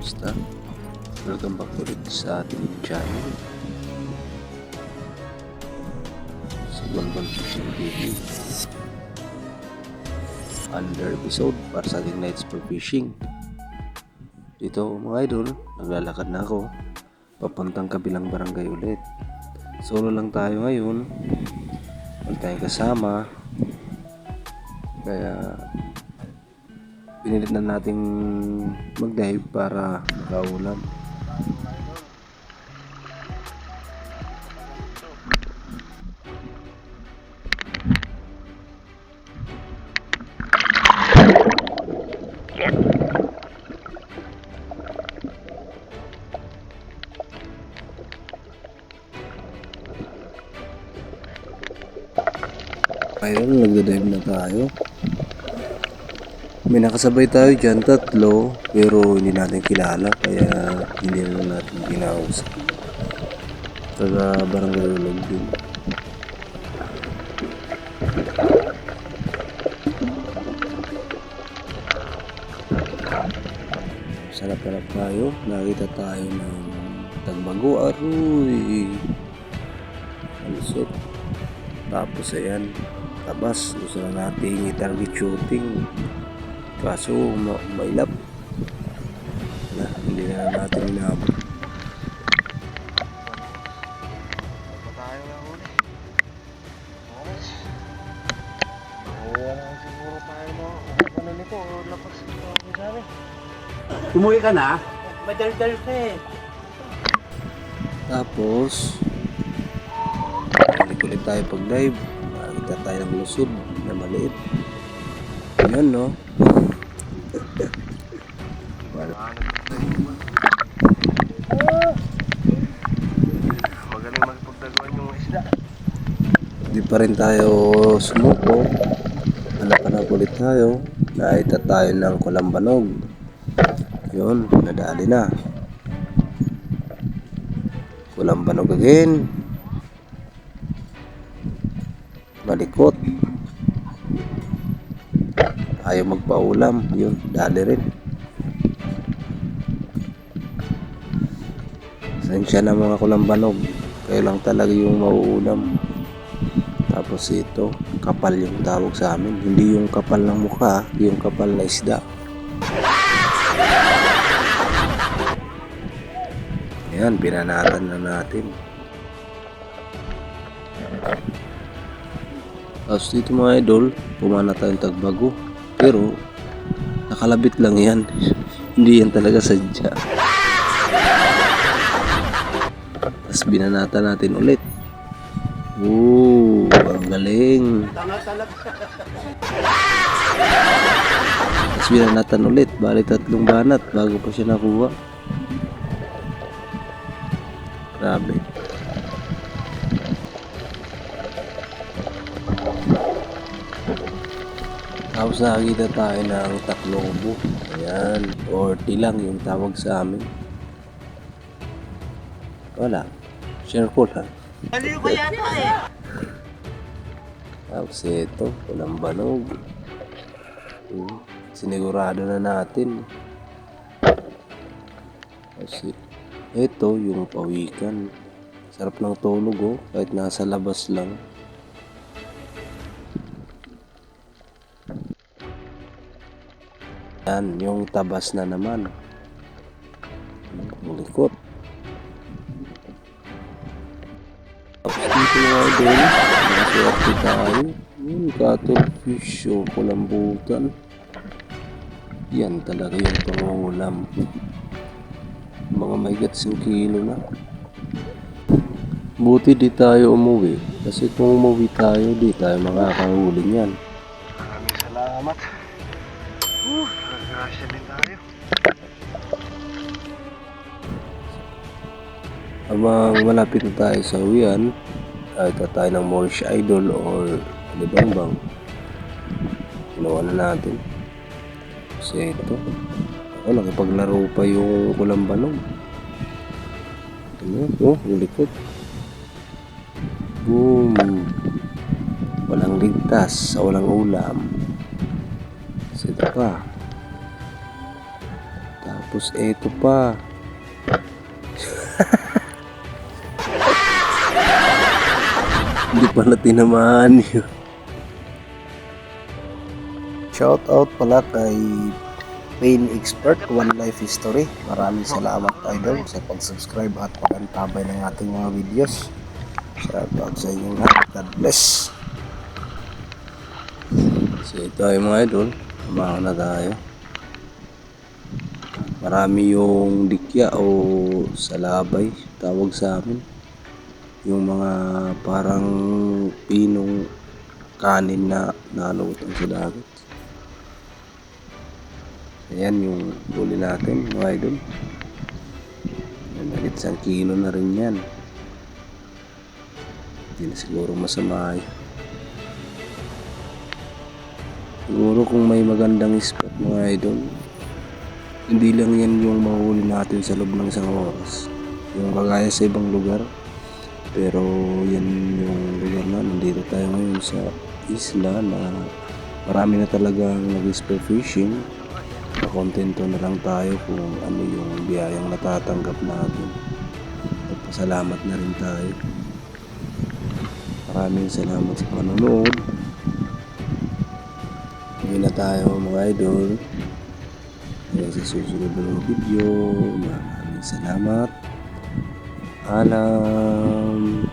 kamusta? Welcome back ulit sa ating channel sa Bonbon Fishing TV. Another episode para sa ating nights for fishing. Dito mga idol, naglalakad na ako papuntang kabilang barangay ulit. Solo lang tayo ngayon, wala tayong kasama, kaya pinilit na nating mag-dive para makaulam. Ayun, nagda-dive na tayo. May nakasabay tayo dyan, 3, pero hindi natin kilala, kaya hindi na natin ginausap. Taga barangay Ulog din. Sarap-sarap tayo, nakita tayo ng tagbago, aroy alusot. Tapos ayan, tabas, gusto na natin i-target shooting, kaso mailap na, hindi na natin inabot. Umuwi ka na? Madaldal ka eh. Tapos balik ulit tayo pag dive, makikita tayo ng lusod na maliit. Yan no. Magaling magpagdaguan yung isda. Hindi pa rin tayo sumuko. Hanap ulit tayo. Nakita tayo ng kulambanog. Yun, nadali na. Kulambanog again. Malikot. Ayaw magpaulam. Yun, dali rin. Sensya na mga kulambanog. Kayo lang talaga yung mauulam. Tapos ito, kapal yung tawag sa amin. Hindi yung kapal ng mukha, yung kapal na isda. Ayan, pinanatan na natin. Tapos dito mga idol, pumana tayong tagbago. Pero, nakalabit lang yan. Hindi yan talaga sadya. Tapos binanatan natin ulit. Ang galing. Tapos binanatan ulit. Bali 3 banat bago pa siya nakuha. Grabe. Tapos nakakita tayo ng taklobo. Ayan. 40 lang yung tawag sa amin. Wala. Share ko lang. Aliw ko yata eh. Tapos ito. Walang banog. Sinigurado na natin. Kasi ito yung pawikan. Sarap ng tulog oh. Kahit nasa labas lang. Yan, yung tabas na naman. Malikot. Tapos dito nga doon, naswerte tayo. Yung cuttlefish o kulambutan. Yan talaga yung pangulam. Mga may gats yung kilo na. Buti di tayo umuwi. Kasi kung umuwi tayo, di tayo makakahuli niyan. Maraming salamat. Naggrasya din tayo. Habang malapit na tayo sa uwian, ito tayo ng Moorish Idol or Alibangbang. Ginawa na natin. Kasi ito, nakipaglaro pa yung kulambanog. Yung likod. Boom! Walang ligtas sa walang ulam. Kasi ito pa. Tapos eto pa. Hindi pala tinamaan yun. Shoutout pala kay Pain Expert One Life History. Maraming salamat idol sa pag-subscribe at pag-antabay ng ating mga videos. Shoutout sa inyong lahat. God bless. So ito ay mga idol, samahan na tayo. Marami yung dikya o salabay, tawag sa amin. Yung mga parang pinong kanin na nalutang sa dagat. Ayan yung huli natin mga idol. Nagit 1 kilo na rin yan. Hindi na siguro masama yun. Siguro kung may magandang spot mga idol, hindi lang yan yung mahuli natin sa loob ng 1 oras. Yung kagaya sa ibang lugar. Pero yan yung lugar na nandito tayo ngayon sa isla na marami na talagang nag-spear fishing. Kontento na lang tayo kung ano yung biyayang natatanggap natin. Nagpasalamat na rin tayo. Maraming salamat sa panonood. Hindi na tayo mga idol. Hanggang sa susunod na video. Maraming salamat. Alam.